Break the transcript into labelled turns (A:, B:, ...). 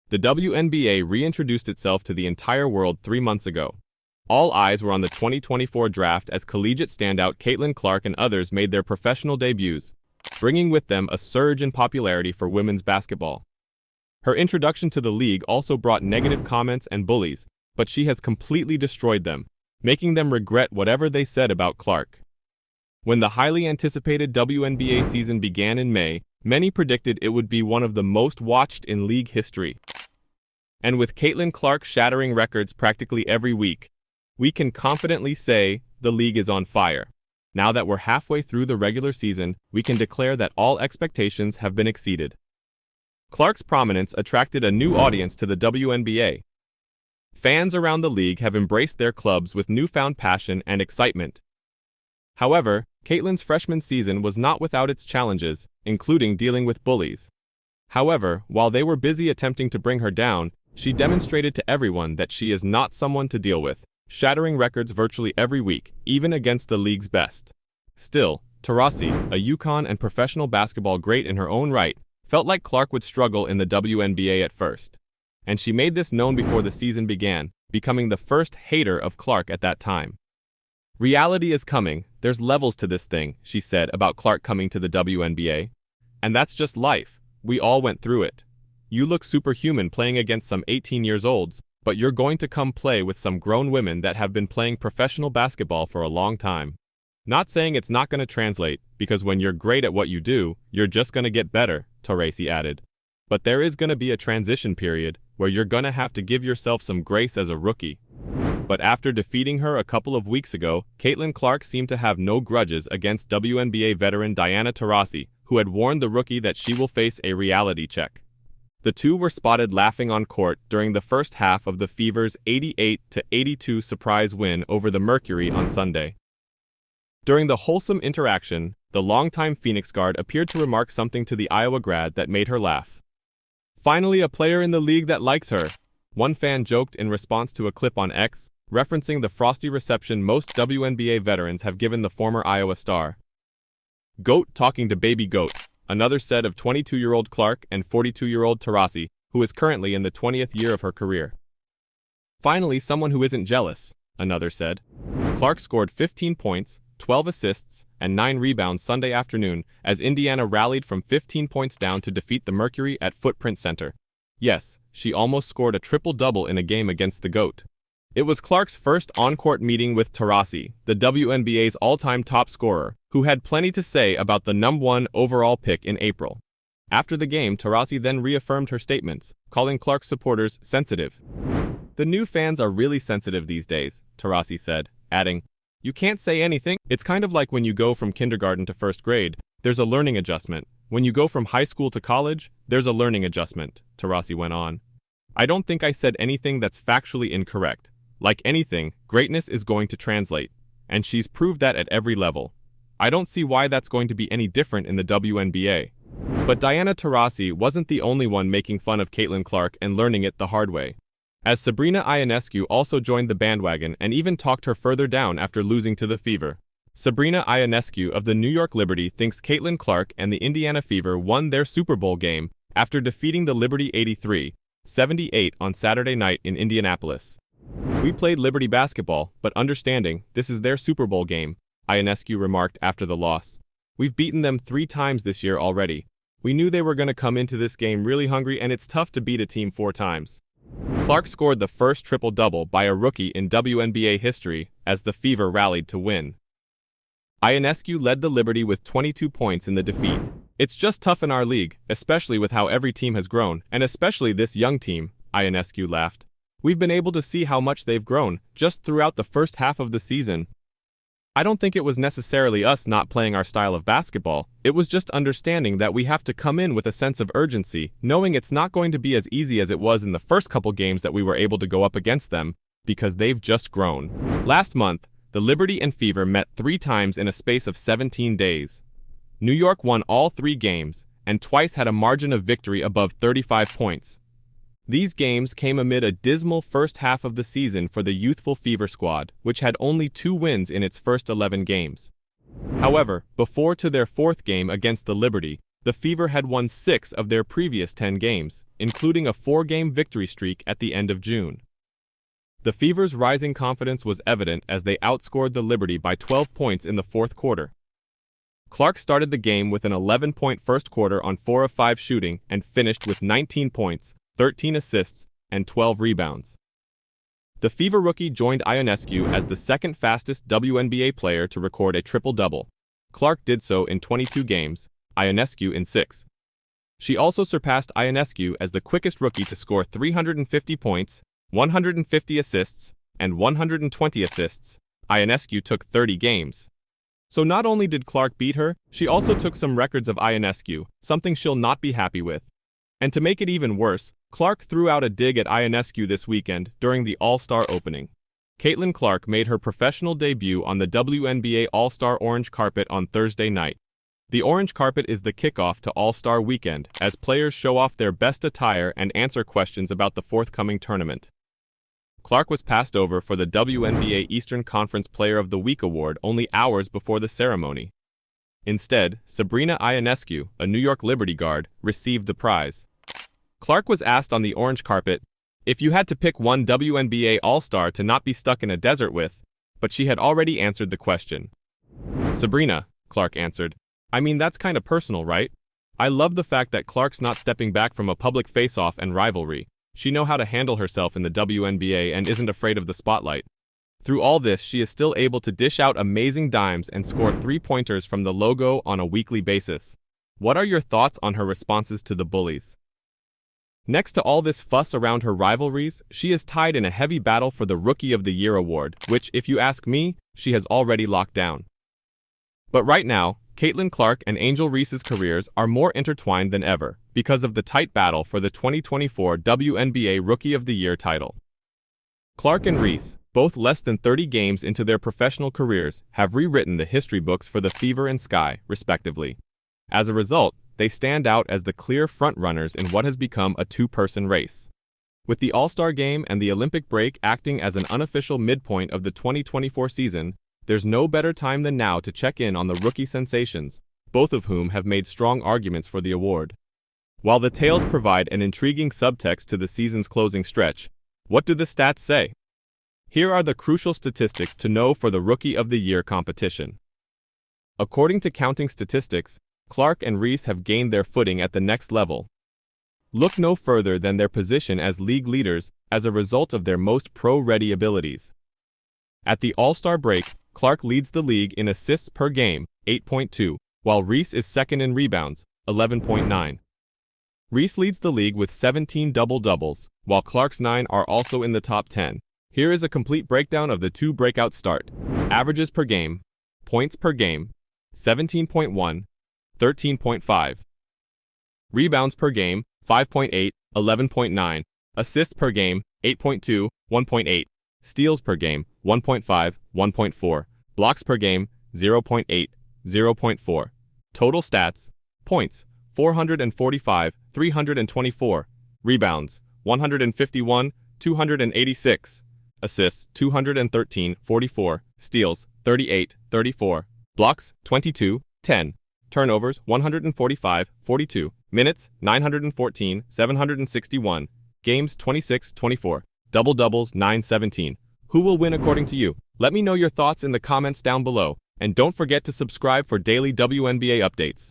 A: The WNBA reintroduced itself to the entire world 3 months ago. All eyes were on the 2024 draft as collegiate standout Caitlin Clark and others made their professional debuts, bringing with them a surge in popularity for women's basketball. Her introduction to the league also brought negative comments and bullies, but she has completely destroyed them, making them regret whatever they said about Clark. When the highly anticipated WNBA season began in May, many predicted it would be one of the most watched in league history. And with Caitlin Clark shattering records practically every week, we can confidently say the league is on fire. Now that we're halfway through the regular season, we can declare that all expectations have been exceeded. Clark's prominence attracted a new audience to the WNBA. Fans around the league have embraced their clubs with newfound passion and excitement. However, Caitlin's freshman season was not without its challenges, including dealing with bullies. However, while they were busy attempting to bring her down, she demonstrated to everyone that she is not someone to deal with, shattering records virtually every week, even against the league's best. Still, Taurasi, a UConn and professional basketball great in her own right, felt like Clark would struggle in the WNBA at first. And she made this known before the season began, becoming the first hater of Clark at that time. "Reality is coming, there's levels to this thing," she said about Clark coming to the WNBA. "And that's just life, we all went through it. You look superhuman playing against some 18-year-olds, but you're going to come play with some grown women that have been playing professional basketball for a long time. Not saying it's not going to translate, because when you're great at what you do, you're just going to get better," Taurasi added. "But there is going to be a transition period where you're going to have to give yourself some grace as a rookie." But after defeating her a couple of weeks ago, Caitlin Clark seemed to have no grudges against WNBA veteran Diana Taurasi, who had warned the rookie that she will face a reality check. The two were spotted laughing on court during the first half of the Fever's 88-82 surprise win over the Mercury on Sunday. During the wholesome interaction, the longtime Phoenix guard appeared to remark something to the Iowa grad that made her laugh. "Finally a player in the league that likes her," one fan joked in response to a clip on X, referencing the frosty reception most WNBA veterans have given the former Iowa star. "Goat talking to baby goat," another said of 22-year-old Clark and 42-year-old Taurasi, who is currently in the 20th year of her career. "Finally someone who isn't jealous," another said. Clark scored 15 points, 12 assists, and 9 rebounds Sunday afternoon as Indiana rallied from 15 points down to defeat the Mercury at Footprint Center. Yes, she almost scored a triple-double in a game against the GOAT. It was Clark's first on-court meeting with Taurasi, the WNBA's all-time top scorer, who had plenty to say about the #1 overall pick in April. After the game, Taurasi then reaffirmed her statements, calling Clark's supporters sensitive. "The new fans are really sensitive these days," Taurasi said, adding, "You can't say anything. It's kind of like when you go from kindergarten to first grade, there's a learning adjustment. When you go from high school to college, there's a learning adjustment," Taurasi went on. "I don't think I said anything that's factually incorrect. Like anything, greatness is going to translate, and she's proved that at every level. I don't see why that's going to be any different in the WNBA." But Diana Taurasi wasn't the only one making fun of Caitlin Clark and learning it the hard way, as Sabrina Ionescu also joined the bandwagon and even talked her further down after losing to the Fever. Sabrina Ionescu of the New York Liberty thinks Caitlin Clark and the Indiana Fever won their Super Bowl game after defeating the Liberty 83-78 on Saturday night in Indianapolis. "We played Liberty basketball, but understanding this is their Super Bowl game," Ionescu remarked after the loss. "We've beaten them 3 times this year already. We knew they were going to come into this game really hungry, and it's tough to beat a team 4 times. Clark scored the first triple-double by a rookie in WNBA history as the Fever rallied to win. Ionescu led the Liberty with 22 points in the defeat. "It's just tough in our league, especially with how every team has grown, and especially this young team," Ionescu laughed. "We've been able to see how much they've grown just throughout the first half of the season. I don't think it was necessarily us not playing our style of basketball. It was just understanding that we have to come in with a sense of urgency, knowing it's not going to be as easy as it was in the first couple games that we were able to go up against them, because they've just grown." Last month, the Liberty and Fever met 3 times in a space of 17 days. New York won all 3 games, and twice had a margin of victory above 35 points. These games came amid a dismal first half of the season for the youthful Fever squad, which had only 2 wins in its first 11 games. However, before to their 4th game against the Liberty, The Fever had won 6 of their previous 10 games, including a 4-game victory streak at the end of June. The Fever's rising confidence was evident as they outscored the Liberty by 12 points in the fourth quarter. Clark started the game with an 11-point first quarter on 4 of 5 shooting and finished with 19 points, 13 assists, and 12 rebounds. The Fever rookie joined Ionescu as the second fastest WNBA player to record a triple-double. Clark did so in 22 games, Ionescu in 6. She also surpassed Ionescu as the quickest rookie to score 350 points, 150 assists, and 120 assists. Ionescu took 30 games. So not only did Clark beat her, she also took some records of Ionescu, something she'll not be happy with. And to make it even worse, Clark threw out a dig at Ionescu this weekend during the All-Star opening. Caitlin Clark made her professional debut on the WNBA All-Star Orange Carpet on Thursday night. The Orange Carpet is the kickoff to All-Star Weekend, as players show off their best attire and answer questions about the forthcoming tournament. Clark was passed over for the WNBA Eastern Conference Player of the Week award only hours before the ceremony. Instead, Sabrina Ionescu, a New York Liberty guard, received the prize. Clark was asked on the orange carpet if you had to pick one WNBA All-Star to not be stuck in a desert with, but she had already answered the question. Sabrina, Clark answered, I mean that's kinda personal, right? I love the fact that Clark's not stepping back from a public face-off and rivalry. She knows how to handle herself in the WNBA and isn't afraid of the spotlight. Through all this, she is still able to dish out amazing dimes and score 3-pointers from the logo on a weekly basis. What are your thoughts on her responses to the bullies? Next to all this fuss around her rivalries, she is tied in a heavy battle for the Rookie of the Year award, which, if you ask me, she has already locked down. But right now, Caitlin Clark and Angel Reese's careers are more intertwined than ever because of the tight battle for the 2024 WNBA Rookie of the Year title. Clark and Reese, both less than 30 games into their professional careers, have rewritten the history books for the Fever and Sky, respectively. As a result, they stand out as the clear frontrunners in what has become a two-person race. With the All-Star Game and the Olympic break acting as an unofficial midpoint of the 2024 season, there's no better time than now to check in on the rookie sensations, both of whom have made strong arguments for the award. While the tales provide an intriguing subtext to the season's closing stretch, what do the stats say? Here are the crucial statistics to know for the Rookie of the Year competition. According to Counting Statistics, Clark and Reese have gained their footing at the next level. Look no further than their position as league leaders as a result of their most pro-ready abilities. At the All-Star break, Clark leads the league in assists per game, 8.2, while Reese is second in rebounds, 11.9. Reese leads the league with 17 double-doubles, while Clark's 9 are also in the top 10. Here is a complete breakdown of the two breakouts start. Averages per game, points per game, 17.1, 13.5. Rebounds per game, 5.8, 11.9. Assists per game, 8.2, 1.8. Steals per game, 1.5, 1.4. Blocks per game, 0.8, 0.4. Total stats: points, 445, 324. Rebounds, 151, 286. Assists, 213, 44. Steals, 38, 34. Blocks, 22, 10. Turnovers, 145, 42. Minutes, 914, 761. Games, 26, 24. Double-doubles, 9-17. Who will win according to you? Let me know your thoughts in the comments down below, and don't forget to subscribe for daily WNBA updates.